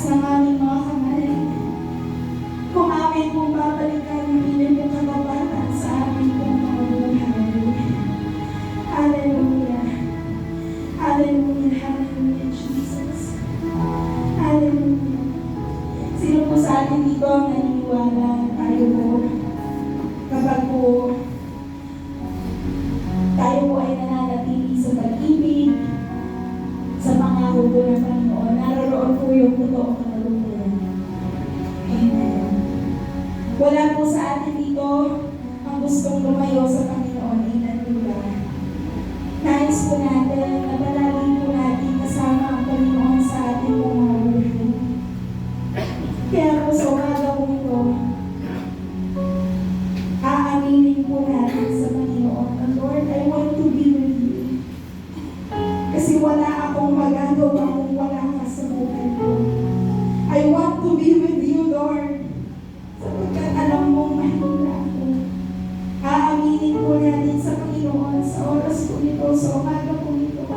taas ng aming mga kamay. Kung amin pong babalikan ang inyong pong katapatan sa aming pong mga buhay. Hallelujah. Hallelujah. Hallelujah, Jesus. Hallelujah. Sino po sa atin dito ang naniniwala tayo po kapag po tayo po ay nananatili sa pag-ibig, sa pangako po ng Panginoon, naroon po yung totoong kaluluyan. Amen. Wala po sa atin dito ang gustong lumayo sa Panginoon. Hallelujah. Nais po natin na palagi po natin kasama ang Panginoon sa ating mga buhay. Kaya po sa umaga po ito, aaminin po natin sa Panginoon, Lord, I want to be with you. Kasi wala akong magagawa kung wala ka sa buhay ko. I want to be with you, Lord. Sapagkat alam mong mahirap ako. Aaminin po natin sa Panginoon sa oras po nito, sa umaga po nito,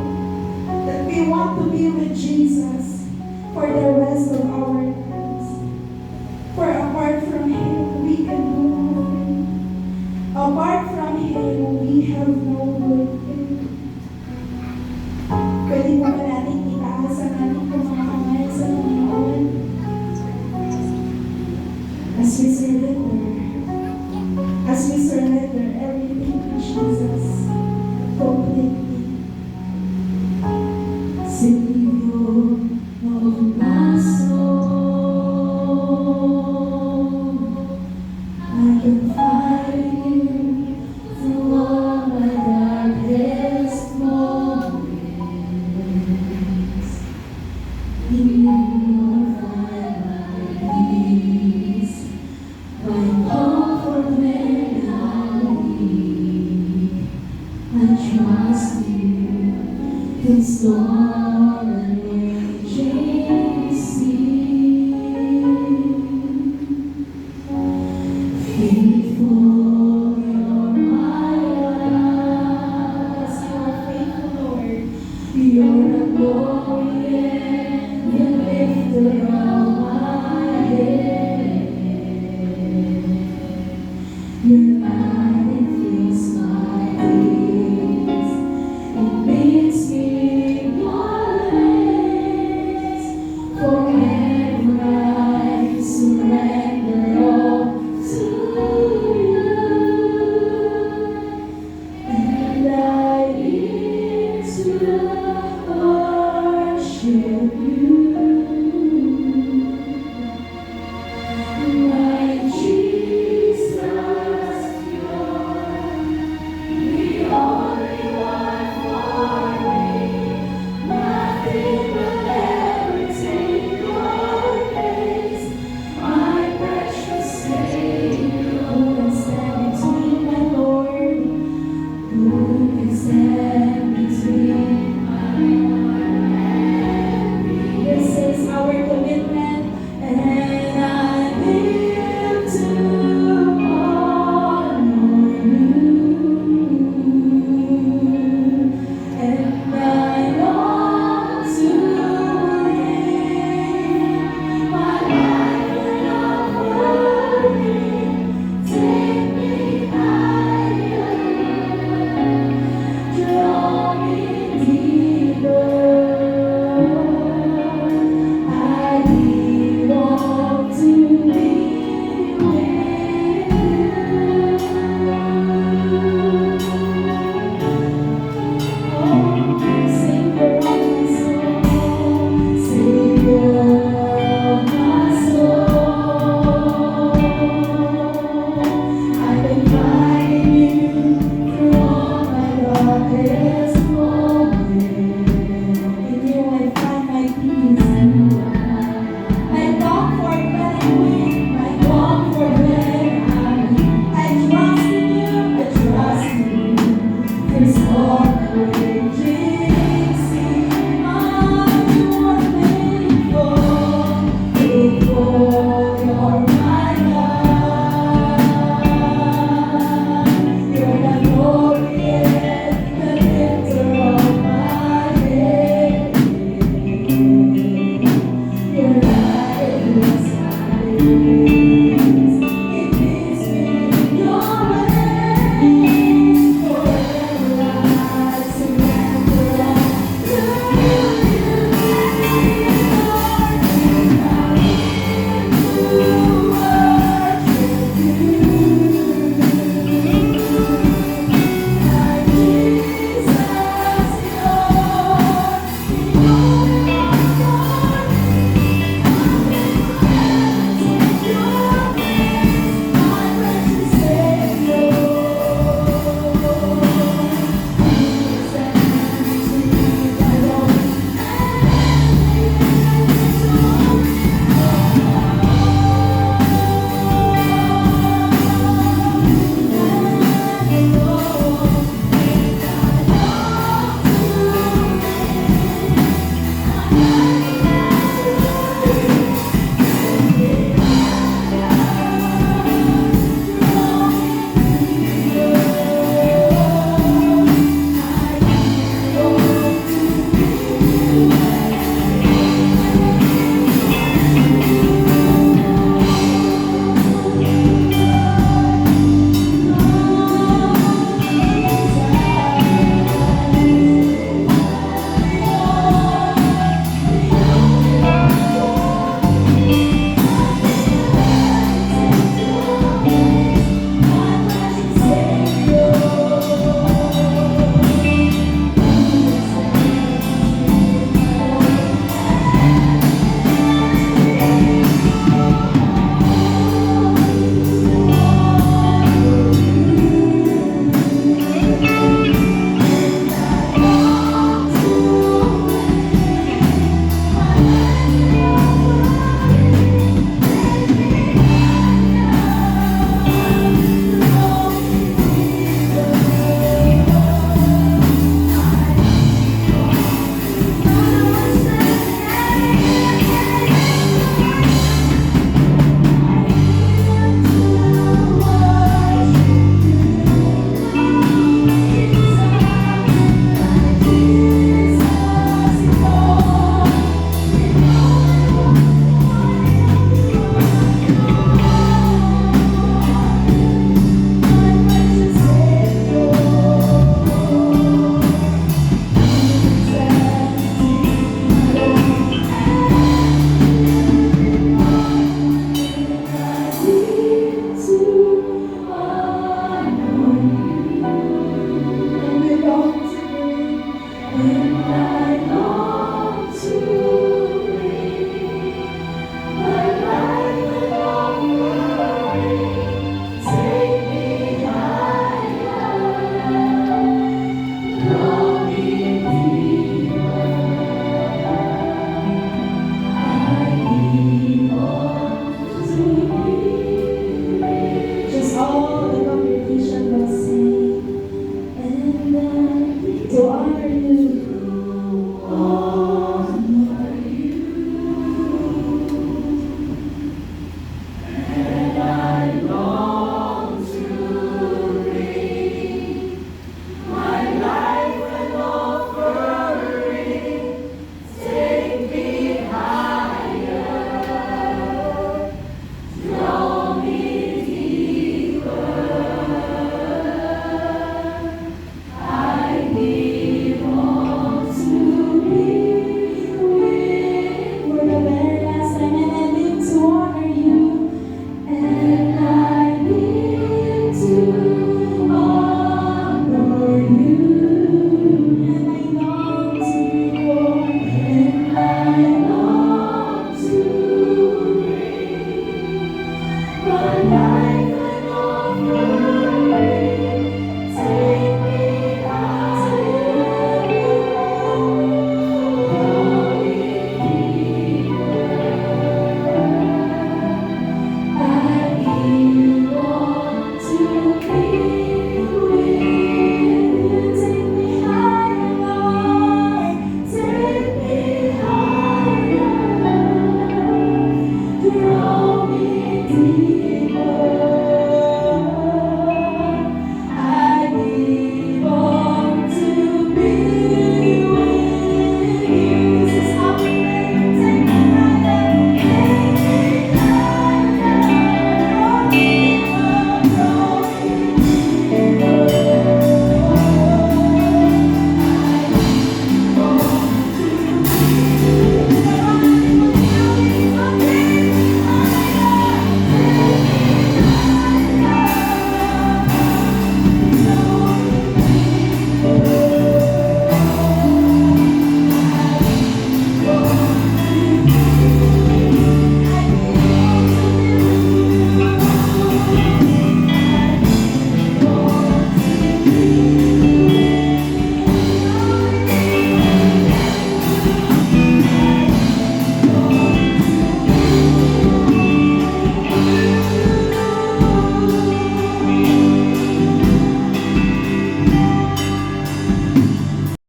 that we want to be with Jesus for the rest of our lives. For apart from Him, we can do nothing. Apart from Him, we have no good thing. Pwede po ba natin itaas ang ating mga kamay sa Panginoon? As we surrender everything to Jesus completely. Savior of my soul, I can find you through all my darkest moments. In you I find my peace, my comfort when I need. I trust you in storm and raging sea. Faithful you're my eyes, you're faithful, Lord. You're a glory and the lifter of my head. Your light fills my days. It makes me wise. Forever I surrender all to you. And I yield to